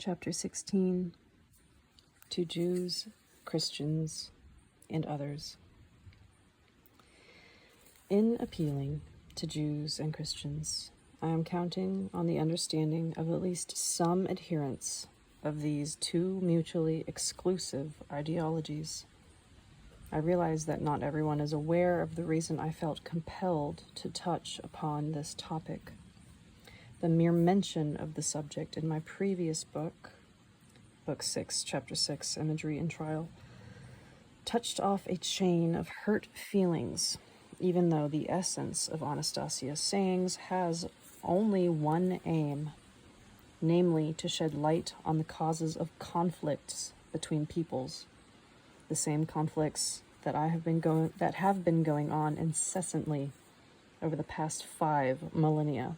Chapter 16, to Jews, Christians, and others. In appealing to Jews and Christians, I am counting on the understanding of at least some adherents of these two mutually exclusive ideologies. I realize that not everyone is aware of the reason I felt compelled to touch upon this topic. The mere mention of the subject in my previous book, Book 6, Chapter 6, Imagery and Trial, touched off a chain of hurt feelings, even though the essence of Anastasia's sayings has only one aim, namely to shed light on the causes of conflicts between peoples, the same conflicts that have been going on incessantly over the past 5 millennia.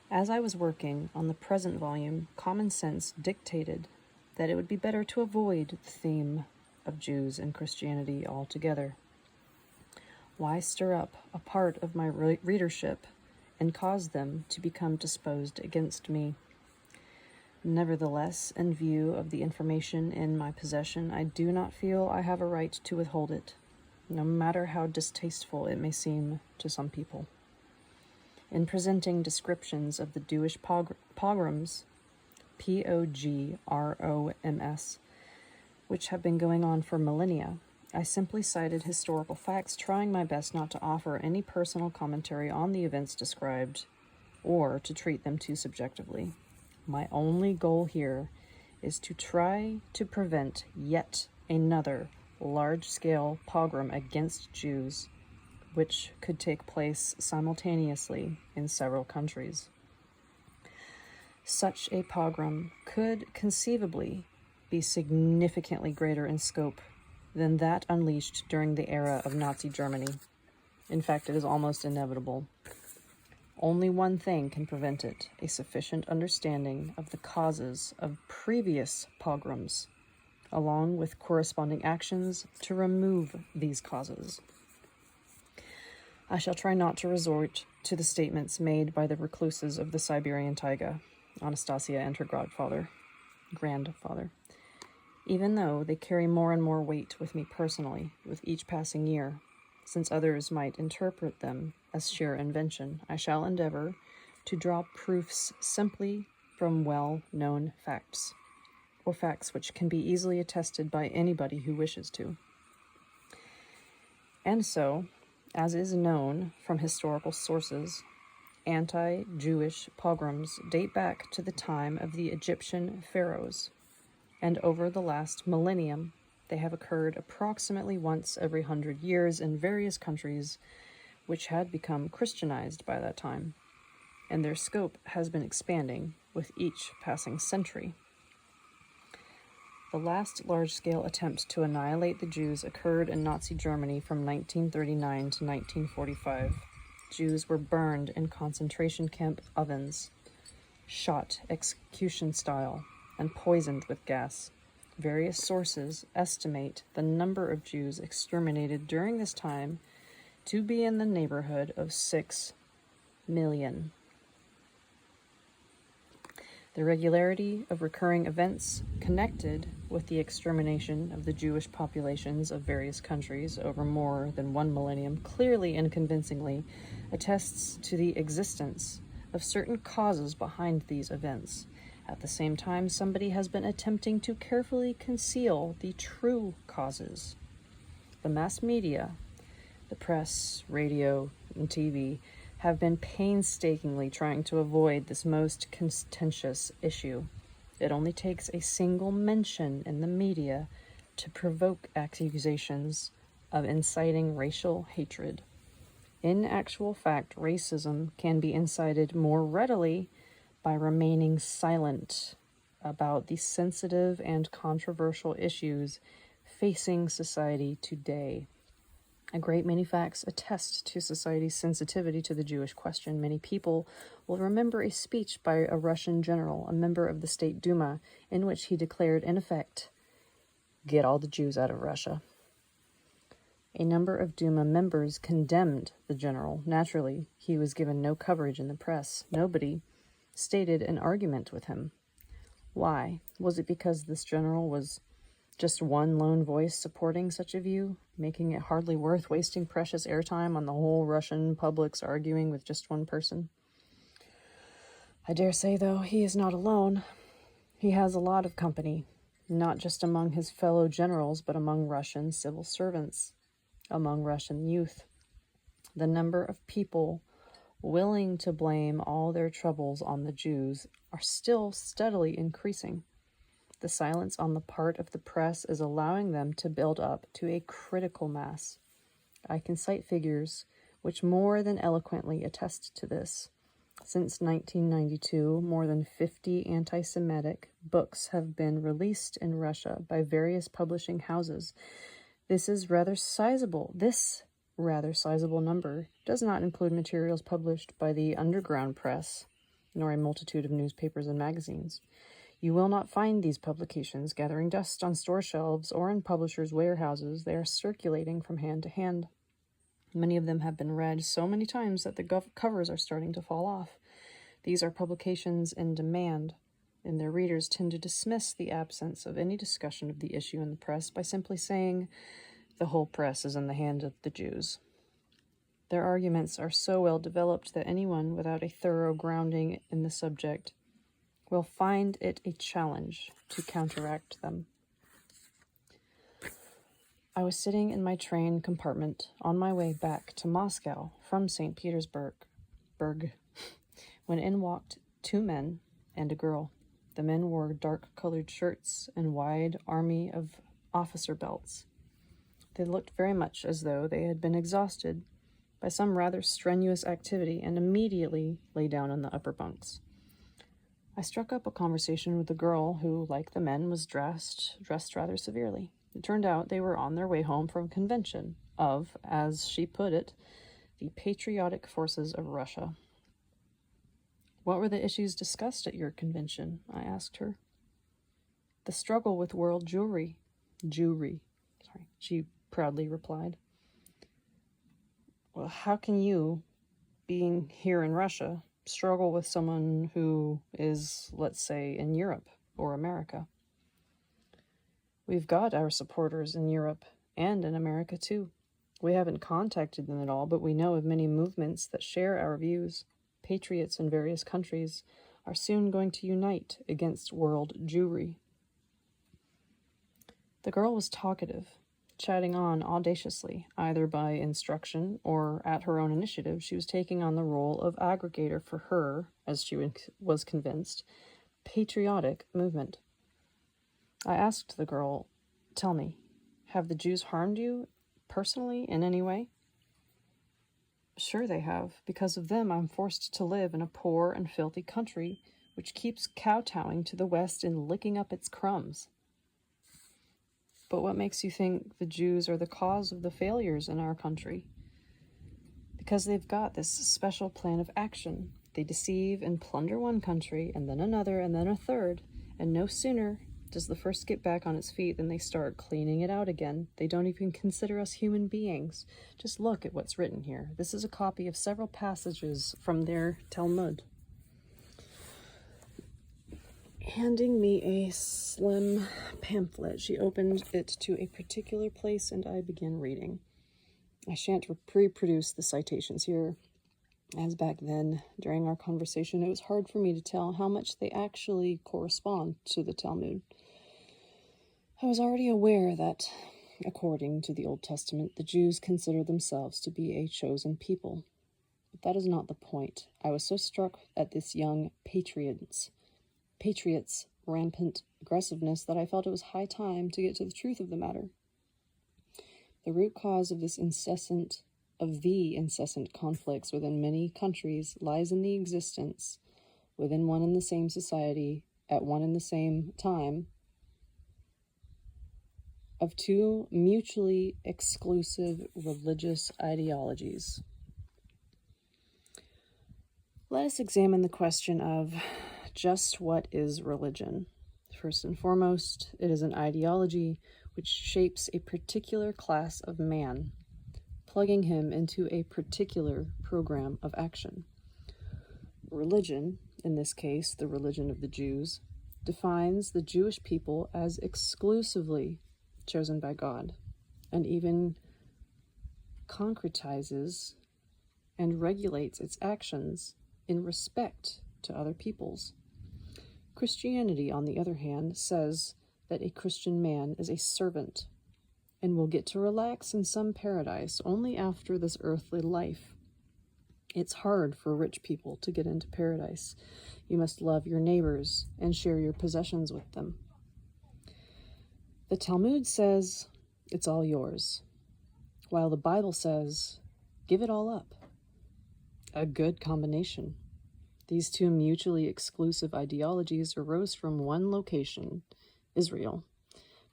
As I was working on the present volume, common sense dictated that it would be better to avoid the theme of Jews and Christianity altogether. Why stir up a part of my readership and cause them to become disposed against me? Nevertheless, in view of the information in my possession, I do not feel I have a right to withhold it, no matter how distasteful it may seem to some people. In presenting descriptions of the Jewish pogroms, Pogroms, which have been going on for millennia, I simply cited historical facts, trying my best not to offer any personal commentary on the events described or to treat them too subjectively. My only goal here is to try to prevent yet another large-scale pogrom against Jews, which could take place simultaneously in several countries. Such a pogrom could conceivably be significantly greater in scope than that unleashed during the era of Nazi Germany. In fact, it is almost inevitable. Only one thing can prevent it: a sufficient understanding of the causes of previous pogroms, along with corresponding actions to remove these causes. I shall try not to resort to the statements made by the recluses of the Siberian taiga, Anastasia and her grandfather, even though they carry more and more weight with me personally with each passing year. Since others might interpret them as sheer invention, I shall endeavor to draw proofs simply from well-known facts, or facts which can be easily attested by anybody who wishes to. And so, as is known from historical sources, anti-Jewish pogroms date back to the time of the Egyptian pharaohs, and over the last millennium, they have occurred approximately once every 100 years in various countries which had become Christianized by that time, and their scope has been expanding with each passing century. The last large-scale attempt to annihilate the Jews occurred in Nazi Germany from 1939 to 1945. Jews were burned in concentration camp ovens, shot execution style, and poisoned with gas. Various sources estimate the number of Jews exterminated during this time to be in the neighborhood of 6 million. The regularity of recurring events connected with the extermination of the Jewish populations of various countries over more than 1 millennium clearly and convincingly attests to the existence of certain causes behind these events. At the same time, somebody has been attempting to carefully conceal the true causes. The mass media, the press, radio, and TV, have been painstakingly trying to avoid this most contentious issue. It only takes a single mention in the media to provoke accusations of inciting racial hatred. In actual fact, racism can be incited more readily by remaining silent about the sensitive and controversial issues facing society today. A great many facts attest to society's sensitivity to the Jewish question. Many people will remember a speech by a Russian general, a member of the State Duma, in which he declared, in effect, "Get all the Jews out of Russia." A number of Duma members condemned the general. Naturally, he was given no coverage in the press. Nobody stated an argument with him. Why? Was it because this general was just one lone voice supporting such a view, making it hardly worth wasting precious airtime on the whole Russian public's arguing with just one person? I dare say, though, he is not alone. He has a lot of company, not just among his fellow generals, but among Russian civil servants, among Russian youth. The number of people willing to blame all their troubles on the Jews are still steadily increasing. The silence on the part of the press is allowing them to build up to a critical mass. I can cite figures which more than eloquently attest to this. Since 1992, more than 50 anti-Semitic books have been released in Russia by various publishing houses. This rather sizable number does not include materials published by the underground press, nor a multitude of newspapers and magazines. You will not find these publications gathering dust on store shelves or in publishers' warehouses. They are circulating from hand to hand. Many of them have been read so many times that the covers are starting to fall off. These are publications in demand, and their readers tend to dismiss the absence of any discussion of the issue in the press by simply saying, "The whole press is in the hand of the Jews." Their arguments are so well developed that anyone without a thorough grounding in the subject will find it a challenge to counteract them. I was sitting in my train compartment on my way back to Moscow from St. Petersburg, when in walked two men and a girl. The men wore dark-colored shirts and wide army of officer belts. They looked very much as though they had been exhausted by some rather strenuous activity and immediately lay down in the upper bunks. I struck up a conversation with the girl who, like the men, was dressed rather severely. It turned out they were on their way home from a convention of, as she put it, the patriotic forces of Russia. "What were the issues discussed at your convention?" I asked her. "The struggle with world Jewry, she proudly replied. "Well, how can you, being here in Russia, struggle with someone who is, let's say, in Europe or America?" "We've got our supporters in Europe and in America too. We haven't contacted them at all, but we know of many movements that share our views. Patriots in various countries are soon going to unite against world Jewry." The girl was talkative, chatting on audaciously, either by instruction or at her own initiative. She was taking on the role of aggregator for her, as she was convinced, patriotic movement. I asked the girl, "Tell me, have the Jews harmed you personally in any way?" "Sure they have. Because of them, I'm forced to live in a poor and filthy country which keeps kowtowing to the West and licking up its crumbs." "But what makes you think the Jews are the cause of the failures in our country?" "Because they've got this special plan of action. They deceive and plunder one country, and then another, and then a third, and no sooner does the first get back on its feet than they start cleaning it out again. They don't even consider us human beings. Just look at what's written here. This is a copy of several passages from their Talmud." Handing me a slim pamphlet, she opened it to a particular place, and I began reading. I shan't reproduce the citations here, as back then, during our conversation, it was hard for me to tell how much they actually correspond to the Talmud. I was already aware that, according to the Old Testament, the Jews consider themselves to be a chosen people. But that is not the point. I was so struck at this young patriot's rampant aggressiveness that I felt it was high time to get to the truth of the matter. The root cause of the incessant conflicts within many countries lies in the existence, within one and the same society, at one and the same time, of two mutually exclusive religious ideologies. Let us examine the question of just what is religion. First and foremost, it is an ideology which shapes a particular class of man, plugging him into a particular program of action. Religion, in this case, the religion of the Jews, defines the Jewish people as exclusively chosen by God, and even concretizes and regulates its actions in respect to other peoples. Christianity, on the other hand, says that a Christian man is a servant and will get to relax in some paradise only after this earthly life. It's hard for rich people to get into paradise. You must love your neighbors and share your possessions with them. The Talmud says it's all yours, while the Bible says give it all up. A good combination. These two mutually exclusive ideologies arose from one location, Israel.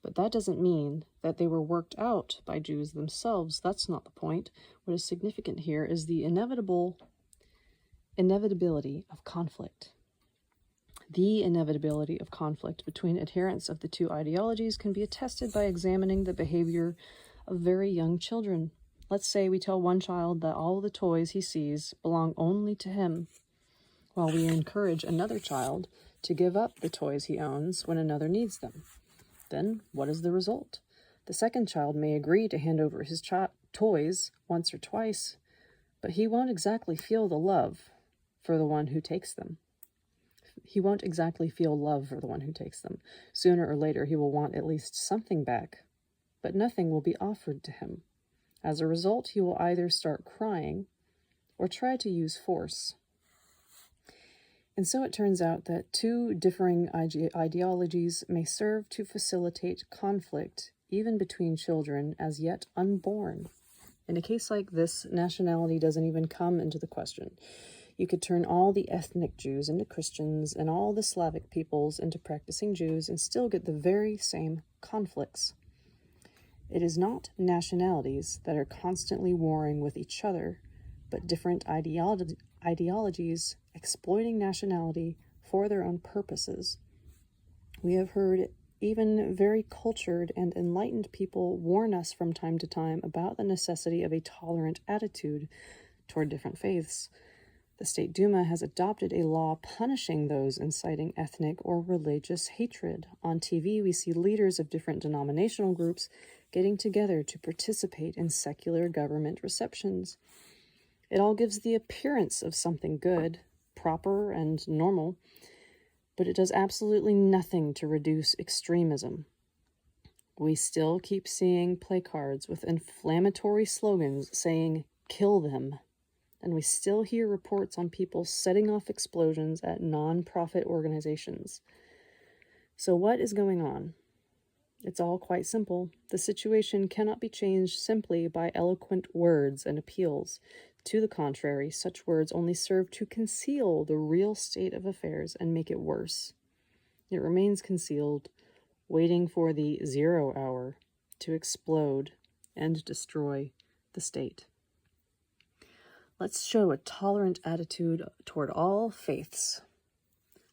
But that doesn't mean that they were worked out by Jews themselves. That's not the point. What is significant here is the inevitability of conflict. The inevitability of conflict between adherents of the two ideologies can be attested by examining the behavior of very young children. Let's say we tell one child that all the toys he sees belong only to him, while we encourage another child to give up the toys he owns when another needs them. Then what is the result? The second child may agree to hand over his toys once or twice, but he won't exactly feel the love for the one who takes them. Sooner or later, he will want at least something back, but nothing will be offered to him. As a result, he will either start crying or try to use force. And so it turns out that two differing ideologies may serve to facilitate conflict, even between children as yet unborn. In a case like this, nationality doesn't even come into the question. You could turn all the ethnic Jews into Christians and all the Slavic peoples into practicing Jews and still get the very same conflicts. It is not nationalities that are constantly warring with each other, but different ideologies exploiting nationality for their own purposes. We have heard even very cultured and enlightened people warn us from time to time about the necessity of a tolerant attitude toward different faiths. The State Duma has adopted a law punishing those inciting ethnic or religious hatred. On TV, we see leaders of different denominational groups getting together to participate in secular government receptions. It all gives the appearance of something good, proper, and normal, but it does absolutely nothing to reduce extremism. We still keep seeing placards with inflammatory slogans saying, "Kill them." And we still hear reports on people setting off explosions at non-profit organizations. So what is going on? It's all quite simple. The situation cannot be changed simply by eloquent words and appeals. To the contrary, such words only serve to conceal the real state of affairs and make it worse. It remains concealed, waiting for the 0 hour to explode and destroy the state. Let's show a tolerant attitude toward all faiths.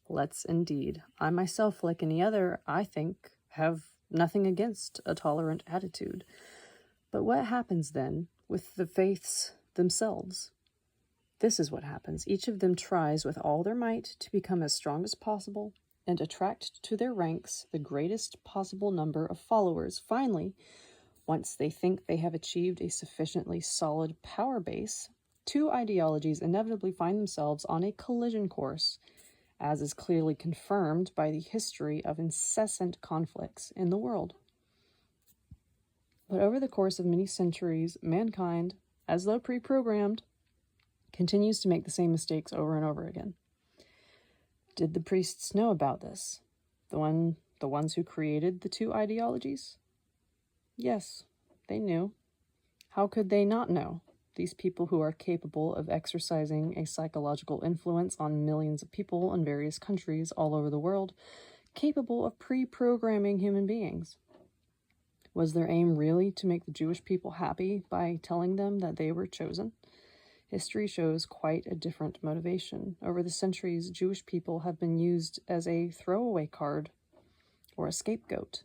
Let's indeed. I myself, like any other, I think, have nothing against a tolerant attitude. But what happens then with the faiths themselves? This is what happens. Each of them tries with all their might to become as strong as possible and attract to their ranks the greatest possible number of followers. Finally, once they think they have achieved a sufficiently solid power base, two ideologies inevitably find themselves on a collision course, as is clearly confirmed by the history of incessant conflicts in the world. But over the course of many centuries, mankind, as though pre-programmed, continues to make the same mistakes over and over again. Did the priests know about this? The ones who created the two ideologies? Yes, they knew. How could they not know? These people who are capable of exercising a psychological influence on millions of people in various countries all over the world, capable of pre-programming human beings. Was their aim really to make the Jewish people happy by telling them that they were chosen? History shows quite a different motivation. Over the centuries, Jewish people have been used as a throwaway card or a scapegoat,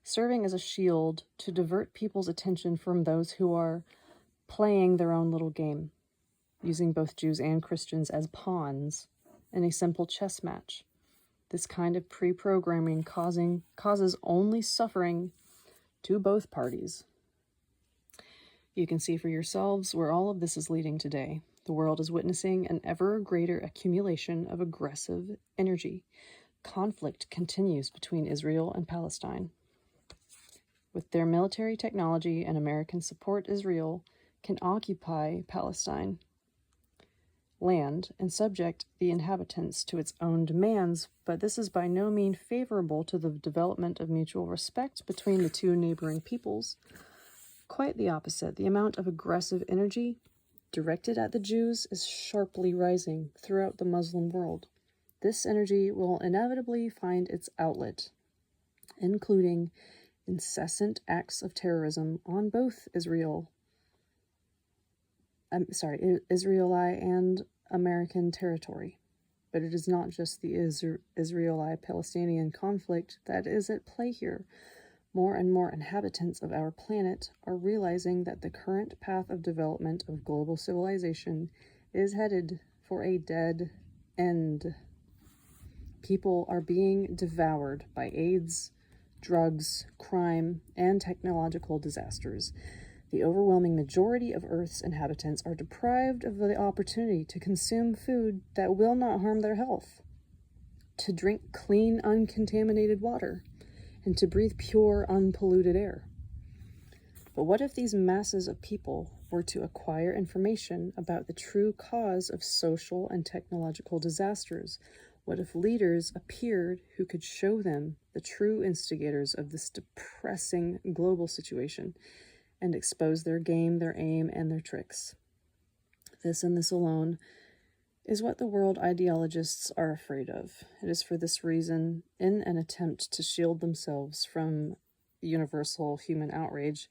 serving as a shield to divert people's attention from those who are playing their own little game, using both Jews and Christians as pawns in a simple chess match. This kind of pre-programming causes only suffering to both parties. You can see for yourselves where all of this is leading today. The world is witnessing an ever greater accumulation of aggressive energy. Conflict continues between Israel and Palestine. With their military technology and American support, Israel can occupy Palestine land and subject the inhabitants to its own demands, but this is by no means favorable to the development of mutual respect between the two neighboring peoples. Quite the opposite. The amount of aggressive energy directed at the Jews is sharply rising throughout the Muslim world. This energy will inevitably find its outlet, including incessant acts of terrorism on both Israeli and American territory. But it is not just the Israeli-Palestinian conflict that is at play here. More and more inhabitants of our planet are realizing that the current path of development of global civilization is headed for a dead end. People are being devoured by AIDS, drugs, crime, and technological disasters. The overwhelming majority of Earth's inhabitants are deprived of the opportunity to consume food that will not harm their health, to drink clean, uncontaminated water, and to breathe pure, unpolluted air. But what if these masses of people were to acquire information about the true cause of social and technological disasters? What if leaders appeared who could show them the true instigators of this depressing global situation and expose their game, their aim, and their tricks? This and this alone is what the world ideologists are afraid of. It is for this reason, in an attempt to shield themselves from universal human outrage,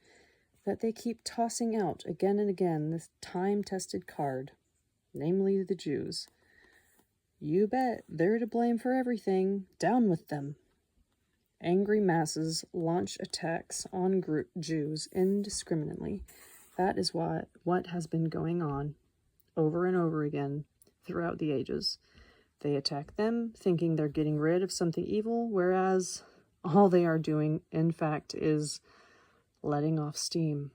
that they keep tossing out again and again this time-tested card, namely the Jews. You bet, they're to blame for everything. Down with them. Angry masses launch attacks on Jews indiscriminately. That is what has been going on over and over again throughout the ages. They attack them, thinking they're getting rid of something evil, whereas all they are doing, in fact, is letting off steam.